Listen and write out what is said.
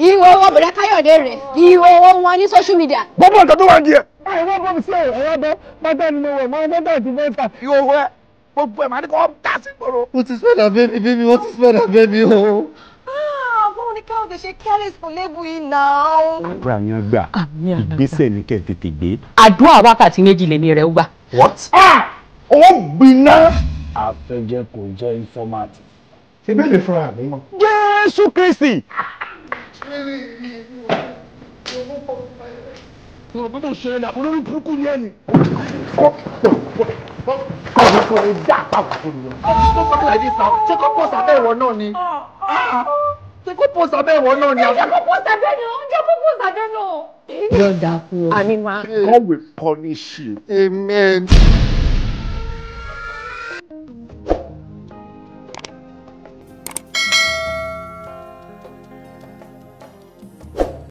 Ìwọ wọn bẹ̀rẹ̀ Káyọ̀dé rẹ̀. Ìwọ wọn ní social media. Bọ́bọ̀ nǹkan tó wà ní ẹ̀. Àwọn ọmọ mi sí ẹ̀rọ bọ́ pátá ni mo wọ̀ máa ń bọ́ ti mẹ́ta. Ìwọ wẹ́ gbogbo ẹ̀ máa ní kọ́ dá sí gbòòrò. Mo ti spend abẹ́ mi wọ́n ti spend abẹ́ mi o. Báwo ni Káyọ̀dé ṣe careless for label yìí náà? Àdúrà yẹn gbà. Ìgbésẹ̀ ní kẹ́ tètè gbé. Àdúrà wákàtí méjì lèmi rẹ̀ gbà. What? Ó gbiná. Àfẹ́jẹ́ kò jẹ́ informant. Ṣé bẹ́ẹ̀ lè fúnra mi mọ́? Jésù Kristi. Ọ̀pọ̀ tó ṣe ẹ̀dá olórí burúkú ní ẹni. Kọ̀ọ̀kọ̀ lè dá àpapọ̀ fún mi. Tó bá láì dí sáà, ṣé kó pọ̀ sábẹ́ ìwọ náà ni? Ṣé kó pọ̀ sábẹ́ ìwọ náà ni? Ṣé kó pọ̀ sábẹ́ náà? Ṣé kó pọ̀ sábẹ́ náà? Yóò dà fún ọ. God will punish you. Amen.